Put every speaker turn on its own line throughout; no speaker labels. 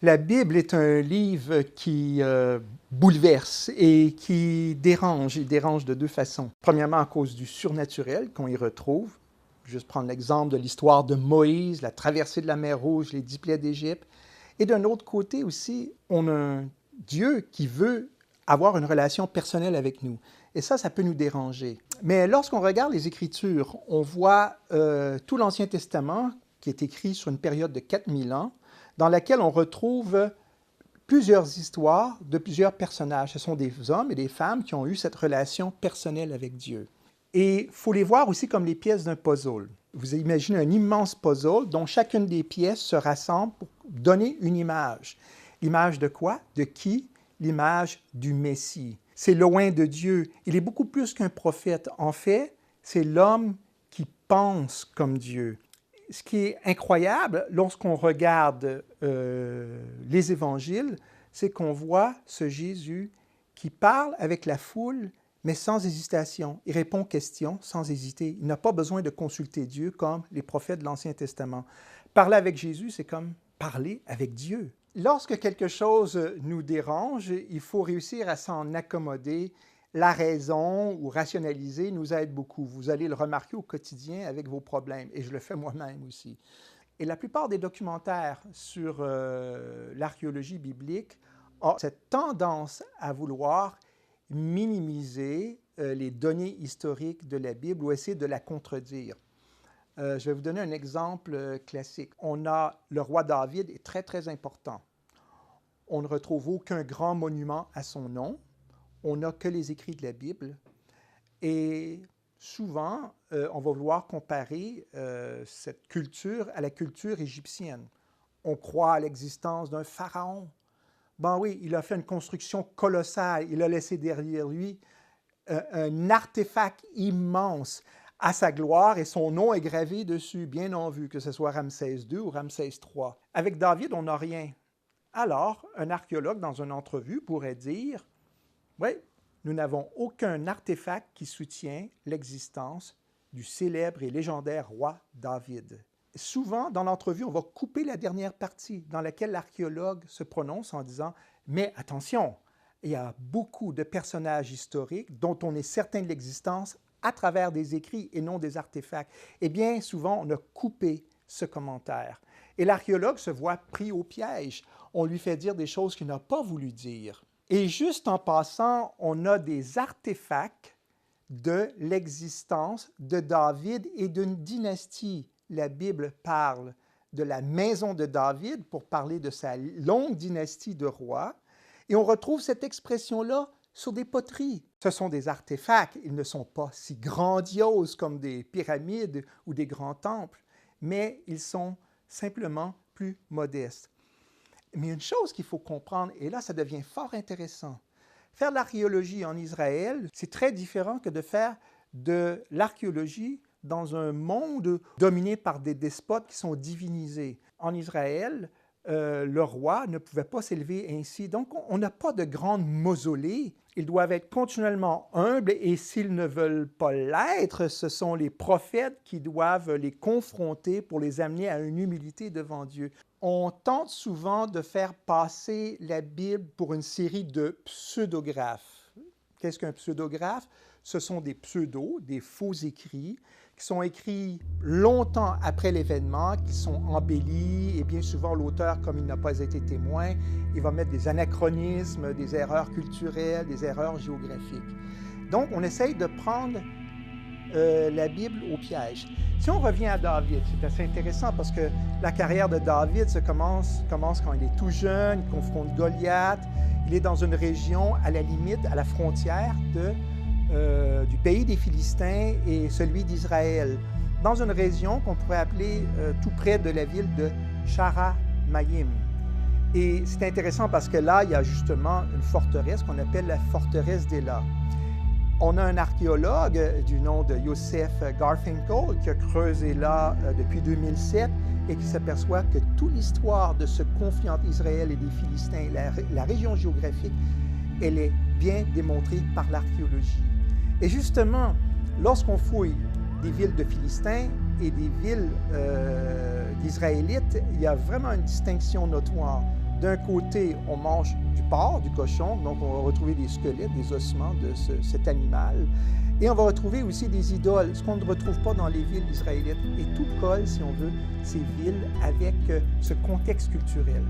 La Bible est un livre qui bouleverse et qui dérange. Il dérange de deux façons. Premièrement, à cause du surnaturel qu'on y retrouve. Juste prendre l'exemple de l'histoire de Moïse, la traversée de la mer Rouge, les 10 plaies d'Égypte. Et d'un autre côté aussi, on a un Dieu qui veut avoir une relation personnelle avec nous. Et ça peut nous déranger. Mais lorsqu'on regarde les Écritures, on voit tout l'Ancien Testament qui est écrit sur une période de 4000 ans, dans laquelle on retrouve plusieurs histoires de plusieurs personnages. Ce sont des hommes et des femmes qui ont eu cette relation personnelle avec Dieu. Et il faut les voir aussi comme les pièces d'un puzzle. Vous imaginez un immense puzzle dont chacune des pièces se rassemble pour donner une image. L'image de quoi? De qui? L'image du Messie. C'est loin de Dieu. Il est beaucoup plus qu'un prophète. En fait, c'est l'homme qui pense comme Dieu. Ce qui est incroyable lorsqu'on regarde les évangiles, c'est qu'on voit ce Jésus qui parle avec la foule, mais sans hésitation. Il répond aux questions sans hésiter. Il n'a pas besoin de consulter Dieu comme les prophètes de l'Ancien Testament. Parler avec Jésus, c'est comme parler avec Dieu. Lorsque quelque chose nous dérange, il faut réussir à s'en accommoder. La raison ou rationaliser nous aide beaucoup. Vous allez le remarquer au quotidien avec vos problèmes, et je le fais moi-même aussi. Et la plupart des documentaires sur l'archéologie biblique ont cette tendance à vouloir minimiser les données historiques de la Bible ou essayer de la contredire. Je vais vous donner un exemple classique. On a le roi David, est très, très important. On ne retrouve aucun grand monument à son nom. On n'a que les écrits de la Bible. Et souvent, on va vouloir comparer cette culture à la culture égyptienne. On croit à l'existence d'un pharaon. Ben oui, il a fait une construction colossale. Il a laissé derrière lui un artefact immense à sa gloire et son nom est gravé dessus, bien en vue, que ce soit Ramsès II ou Ramsès III. Avec David, on n'a rien. Alors, un archéologue, dans une entrevue, pourrait dire « Oui, nous n'avons aucun artefact qui soutient l'existence du célèbre et légendaire roi David. » Souvent, dans l'entrevue, on va couper la dernière partie dans laquelle l'archéologue se prononce en disant « Mais attention, il y a beaucoup de personnages historiques dont on est certain de l'existence à travers des écrits et non des artefacts. » Et bien souvent, on a coupé ce commentaire. Et l'archéologue se voit pris au piège. On lui fait dire des choses qu'il n'a pas voulu dire. Et juste en passant, on a des artefacts de l'existence de David et d'une dynastie. La Bible parle de la maison de David pour parler de sa longue dynastie de rois. Et on retrouve cette expression-là sur des poteries. Ce sont des artefacts. Ils ne sont pas si grandioses comme des pyramides ou des grands temples, mais ils sont simplement plus modestes. Mais une chose qu'il faut comprendre, et là, ça devient fort intéressant. Faire de l'archéologie en Israël, c'est très différent que de faire de l'archéologie dans un monde dominé par des despotes qui sont divinisés. En Israël, le roi ne pouvait pas s'élever ainsi. Donc, on n'a pas de grandes mausolées. Ils doivent être continuellement humbles et s'ils ne veulent pas l'être, ce sont les prophètes qui doivent les confronter pour les amener à une humilité devant Dieu. On tente souvent de faire passer la Bible pour une série de pseudographes. Qu'est-ce qu'un pseudographe? Ce sont des pseudos, des faux écrits, qui sont écrits longtemps après l'événement, qui sont embellis, et bien souvent l'auteur, comme il n'a pas été témoin, il va mettre des anachronismes, des erreurs culturelles, des erreurs géographiques. Donc, on essaye de prendre la Bible au piège. Si on revient à David, c'est assez intéressant parce que la carrière de David commence quand il est tout jeune, il confronte Goliath, il est dans une région à la limite, à la frontière du pays des Philistins et celui d'Israël, dans une région qu'on pourrait appeler tout près de la ville de Shara-Maïm. Et c'est intéressant parce que là, il y a justement une forteresse qu'on appelle la forteresse d'Éla. On a un archéologue du nom de Joseph Garfinkel qui a creusé là depuis 2007 et qui s'aperçoit que toute l'histoire de ce conflit entre Israël et les Philistins, la région géographique, elle est bien démontrée par l'archéologie. Et justement, lorsqu'on fouille des villes de Philistins et des villes d'Israélites, il y a vraiment une distinction notoire. D'un côté, on mange du porc, du cochon, donc on va retrouver des squelettes, des ossements de cet animal. Et on va retrouver aussi des idoles, ce qu'on ne retrouve pas dans les villes israélites. Et tout colle, si on veut, ces villes avec ce contexte culturel.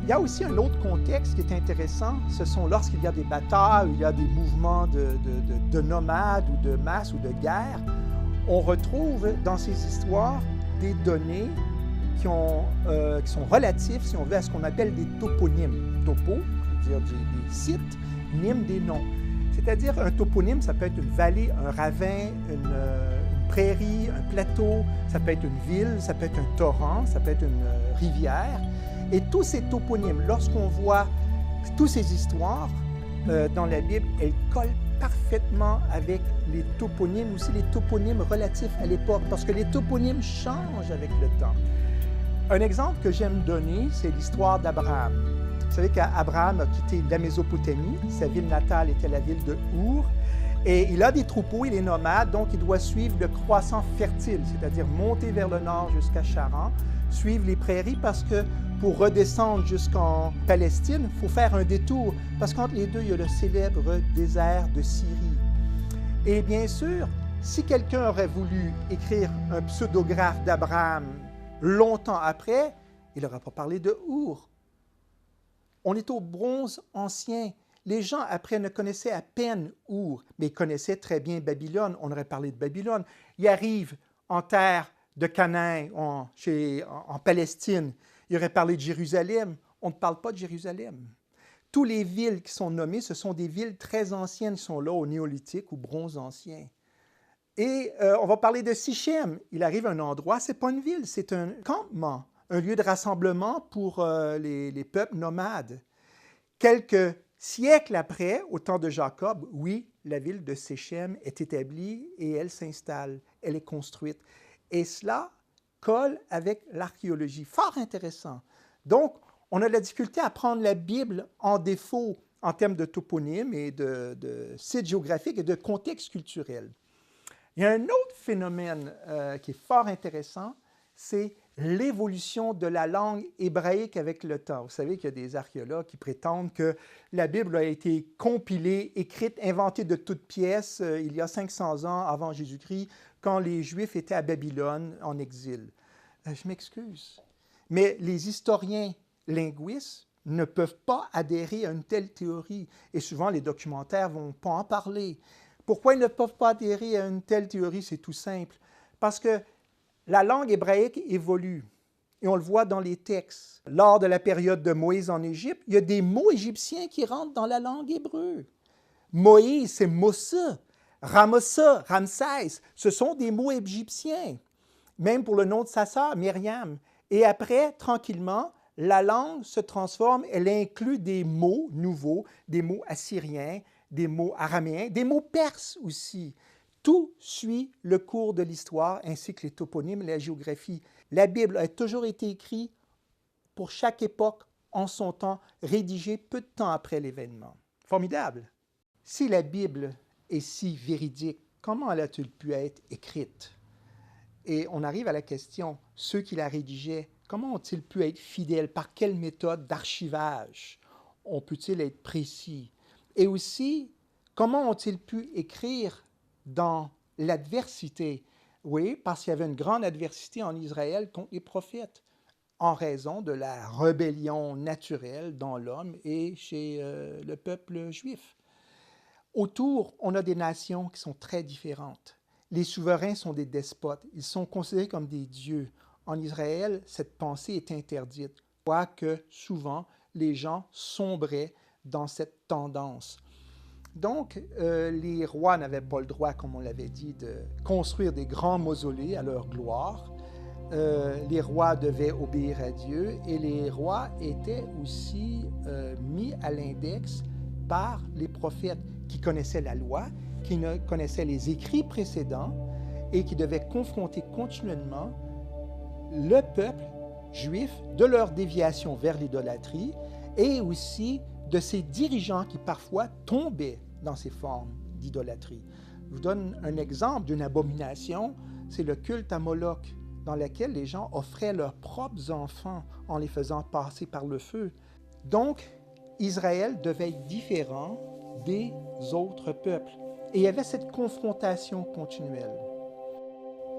Il y a aussi un autre contexte qui est intéressant, ce sont lorsqu'il y a des batailles, où il y a des mouvements de nomades ou de masse ou de guerre, on retrouve dans ces histoires des données qui sont relatifs, si on veut, à ce qu'on appelle des toponymes. Topo, c'est-à-dire des sites, nymes, des noms. C'est-à-dire un toponyme, ça peut être une vallée, un ravin, une prairie, un plateau, ça peut être une ville, ça peut être un torrent, ça peut être une rivière. Et tous ces toponymes, lorsqu'on voit toutes ces histoires dans la Bible, elles collent parfaitement avec les toponymes, aussi les toponymes relatifs à l'époque, parce que les toponymes changent avec le temps. Un exemple que j'aime donner, c'est l'histoire d'Abraham. Vous savez qu'Abraham a quitté la Mésopotamie, sa ville natale était la ville de Our, et il a des troupeaux, il est nomade, donc il doit suivre le croissant fertile, c'est-à-dire monter vers le nord jusqu'à Charan, suivre les prairies, parce que pour redescendre jusqu'en Palestine, il faut faire un détour, parce qu'entre les deux, il y a le célèbre désert de Syrie. Et bien sûr, si quelqu'un aurait voulu écrire un pseudographe d'Abraham longtemps après, il n'aurait pas parlé de Our. On est au bronze ancien. Les gens après ne connaissaient à peine Our, mais ils connaissaient très bien Babylone. On aurait parlé de Babylone. Ils arrivent en terre de Canaan, en Palestine. Ils auraient parlé de Jérusalem. On ne parle pas de Jérusalem. Toutes les villes qui sont nommées, ce sont des villes très anciennes qui sont là au néolithique ou bronze ancien. Et on va parler de Sichem. Il arrive à un endroit, ce n'est pas une ville, c'est un campement, un lieu de rassemblement pour les peuples nomades. Quelques siècles après, au temps de Jacob, oui, la ville de Sichem est établie et elle s'installe, elle est construite. Et cela colle avec l'archéologie. Fort intéressant. Donc, on a de la difficulté à prendre la Bible en défaut en termes de toponymes et de sites géographiques et de contexte culturel. Il y a un autre phénomène qui est fort intéressant, c'est l'évolution de la langue hébraïque avec le temps. Vous savez qu'il y a des archéologues qui prétendent que la Bible a été compilée, écrite, inventée de toutes pièces il y a 500 ans avant Jésus-Christ, quand les Juifs étaient à Babylone en exil. Je m'excuse, mais les historiens linguistes ne peuvent pas adhérer à une telle théorie. Et souvent, les documentaires ne vont pas en parler. Pourquoi ils ne peuvent pas adhérer à une telle théorie? C'est tout simple. Parce que la langue hébraïque évolue. Et on le voit dans les textes. Lors de la période de Moïse en Égypte, il y a des mots égyptiens qui rentrent dans la langue hébreu. Moïse, c'est Mossa. Ramossa, Ramsès, ce sont des mots égyptiens. Même pour le nom de sa sœur, Myriam. Et après, tranquillement, la langue se transforme, elle inclut des mots nouveaux, des mots assyriens, des mots araméens, des mots perses aussi. Tout suit le cours de l'histoire ainsi que les toponymes et la géographie. La Bible a toujours été écrite pour chaque époque en son temps, rédigée peu de temps après l'événement. Formidable! Si la Bible est si véridique, comment elle a-t-elle pu être écrite? Et on arrive à la question, ceux qui la rédigeaient, comment ont-ils pu être fidèles? Par quelle méthode d'archivage? On peut-il être précis? Et aussi, comment ont-ils pu écrire dans l'adversité? Oui, parce qu'il y avait une grande adversité en Israël contre les prophètes, en raison de la rébellion naturelle dans l'homme et chez le peuple juif. Autour, on a des nations qui sont très différentes. Les souverains sont des despotes, ils sont considérés comme des dieux. En Israël, cette pensée est interdite, quoique souvent les gens sombraient dans cette tendance. Donc, les rois n'avaient pas le droit, comme on l'avait dit, de construire des grands mausolées à leur gloire. Les rois devaient obéir à Dieu et les rois étaient aussi mis à l'index par les prophètes qui connaissaient la loi, qui connaissaient les écrits précédents et qui devaient confronter continuellement le peuple juif de leur déviation vers l'idolâtrie et aussi de ces dirigeants qui parfois tombaient dans ces formes d'idolâtrie. Je vous donne un exemple d'une abomination, c'est le culte à Moloch. dans laquelle les gens offraient leurs propres enfants en les faisant passer par le feu. Donc, Israël devait être différent des autres peuples. Et il y avait cette confrontation continuelle.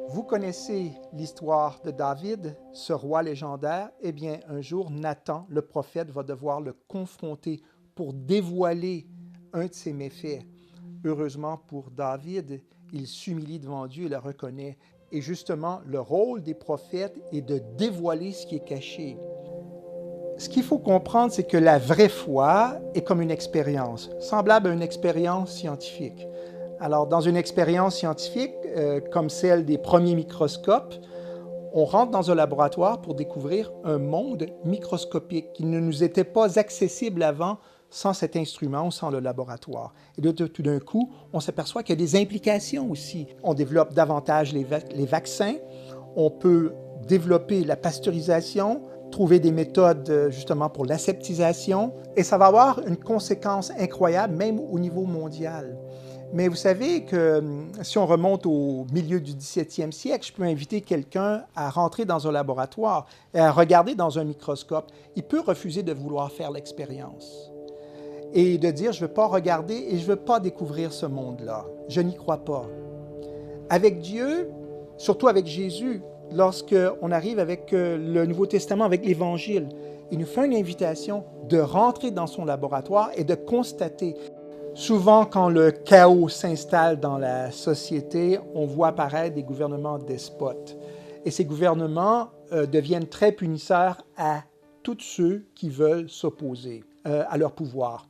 Vous connaissez l'histoire de David, ce roi légendaire. Eh bien, un jour, Nathan, le prophète, va devoir le confronter pour dévoiler un de ses méfaits. Heureusement pour David, il s'humilie devant Dieu et le reconnaît. Et justement, le rôle des prophètes est de dévoiler ce qui est caché. Ce qu'il faut comprendre, c'est que la vraie foi est comme une expérience, semblable à une expérience scientifique. Alors, dans une expérience scientifique, comme celle des premiers microscopes, on rentre dans un laboratoire pour découvrir un monde microscopique qui ne nous était pas accessible avant sans cet instrument ou sans le laboratoire. Et là, tout d'un coup, on s'aperçoit qu'il y a des implications aussi. On développe davantage les vaccins, on peut développer la pasteurisation, trouver des méthodes justement pour l'aseptisation, et ça va avoir une conséquence incroyable même au niveau mondial. Mais vous savez que si on remonte au milieu du 17e siècle, je peux inviter quelqu'un à rentrer dans un laboratoire et à regarder dans un microscope. Il peut refuser de vouloir faire l'expérience et de dire « je ne veux pas regarder et je ne veux pas découvrir ce monde-là. Je n'y crois pas ». Avec Dieu, surtout avec Jésus, lorsqu'on arrive avec le Nouveau Testament, avec l'Évangile, il nous fait une invitation de rentrer dans son laboratoire et de constater. Souvent, quand le chaos s'installe dans la société, on voit apparaître des gouvernements despotes. Et ces gouvernements deviennent très punisseurs à tous ceux qui veulent s'opposer à leur pouvoir.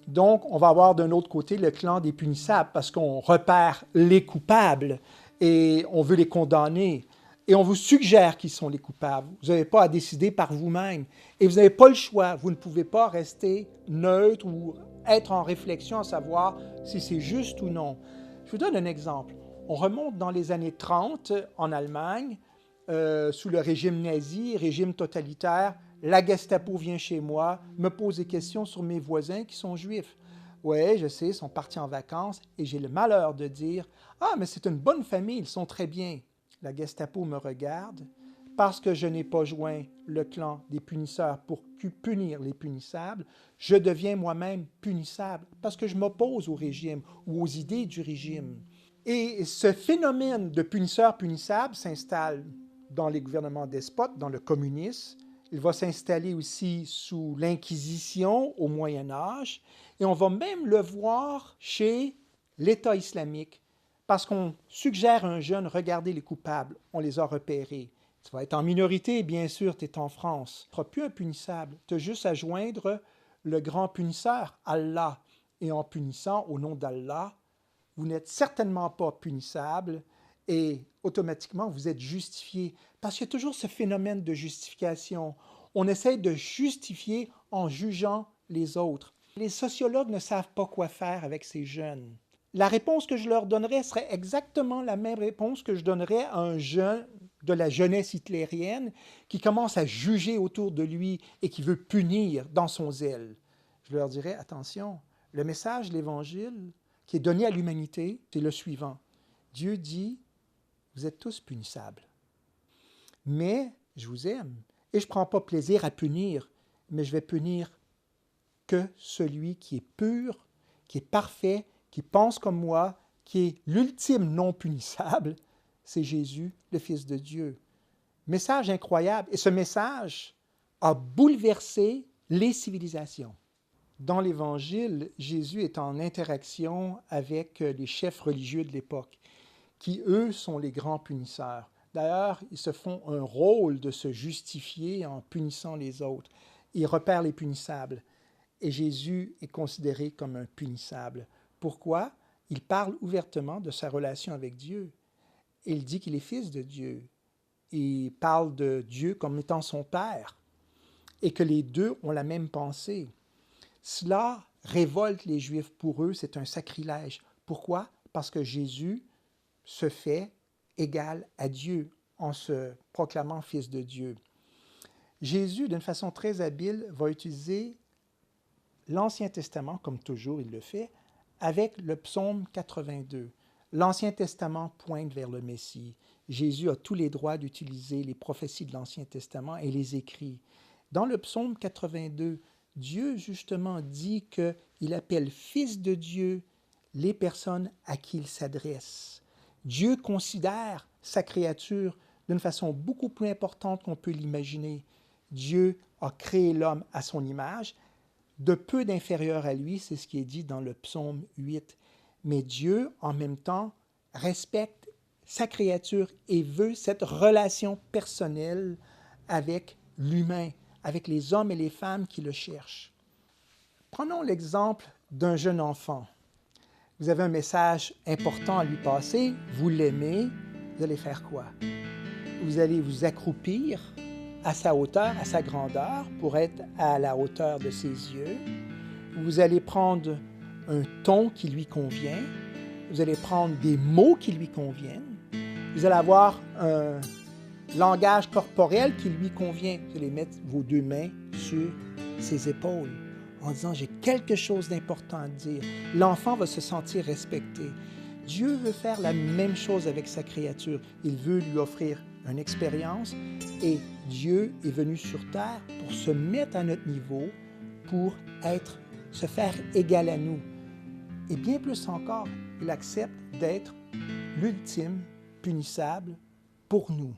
Donc, on va avoir d'un autre côté le clan des punissables parce qu'on repère les coupables et on veut les condamner. Et on vous suggère qui sont les coupables. Vous n'avez pas à décider par vous-même. Et vous n'avez pas le choix. Vous ne pouvez pas rester neutre ou être en réflexion à savoir si c'est juste ou non. Je vous donne un exemple. On remonte dans les années 30 en Allemagne, sous le régime nazi, régime totalitaire. La Gestapo vient chez moi, me pose des questions sur mes voisins qui sont juifs. Oui, je sais, ils sont partis en vacances et j'ai le malheur de dire « Ah, mais c'est une bonne famille, ils sont très bien. » La Gestapo me regarde parce que je n'ai pas joint le clan des punisseurs pour punir les punissables, je deviens moi-même punissable parce que je m'oppose au régime ou aux idées du régime. Et ce phénomène de punisseur-punissable s'installe dans les gouvernements despotes, dans le communisme. Il va s'installer aussi sous l'Inquisition au Moyen Âge. Et on va même le voir chez l'État islamique parce qu'on suggère à un jeune, regardez les coupables, on les a repérés. Tu vas être en minorité, bien sûr, tu es en France. Tu ne seras plus impunissable. Tu as juste à joindre le grand punisseur, Allah. Et en punissant au nom d'Allah, vous n'êtes certainement pas punissable et automatiquement, vous êtes justifié. Parce qu'il y a toujours ce phénomène de justification. On essaie de justifier en jugeant les autres. Les sociologues ne savent pas quoi faire avec ces jeunes. La réponse que je leur donnerais serait exactement la même réponse que je donnerais à un jeune de la jeunesse hitlérienne qui commence à juger autour de lui et qui veut punir dans son zèle. Je leur dirais, attention, le message de l'Évangile qui est donné à l'humanité, c'est le suivant. Dieu dit, vous êtes tous punissables. Mais je vous aime et je ne prends pas plaisir à punir, mais je vais punir que celui qui est pur, qui est parfait, qui pense comme moi, qui est l'ultime non punissable, c'est Jésus, le Fils de Dieu. Message incroyable. Et ce message a bouleversé les civilisations. Dans l'Évangile, Jésus est en interaction avec les chefs religieux de l'époque, qui, eux, sont les grands punisseurs. D'ailleurs, ils se font un rôle de se justifier en punissant les autres. Ils repèrent les punissables. Et Jésus est considéré comme un punissable. Pourquoi? Il parle ouvertement de sa relation avec Dieu. Il dit qu'il est fils de Dieu. Il parle de Dieu comme étant son Père et que les deux ont la même pensée. Cela révolte les Juifs. Pour eux, c'est un sacrilège. Pourquoi? Parce que Jésus se fait égal à Dieu en se proclamant fils de Dieu. Jésus, d'une façon très habile, va utiliser l'Ancien Testament, comme toujours il le fait, avec le psaume 82. L'Ancien Testament pointe vers le Messie. Jésus a tous les droits d'utiliser les prophéties de l'Ancien Testament et les écrit. Dans le psaume 82, Dieu justement dit qu'il appelle fils de Dieu les personnes à qui il s'adresse. Dieu considère sa créature d'une façon beaucoup plus importante qu'on peut l'imaginer. Dieu a créé l'homme à son image, de peu d'inférieur à lui, c'est ce qui est dit dans le psaume 8. Mais Dieu, en même temps, respecte sa créature et veut cette relation personnelle avec l'humain, avec les hommes et les femmes qui le cherchent. Prenons l'exemple d'un jeune enfant. Vous avez un message important à lui passer, vous l'aimez, vous allez faire quoi? Vous allez vous accroupir à sa hauteur, à sa grandeur, pour être à la hauteur de ses yeux. Vous allez prendre un ton qui lui convient. Vous allez prendre des mots qui lui conviennent. Vous allez avoir un langage corporel qui lui convient. Vous allez mettre vos deux mains sur ses épaules en disant « j'ai quelque chose d'important à dire ». L'enfant va se sentir respecté. Dieu veut faire la même chose avec sa créature. Il veut lui offrir une expérience et Dieu est venu sur terre pour se mettre à notre niveau, pour se faire égal à nous. Et bien plus encore, il accepte d'être l'ultime punissable pour nous.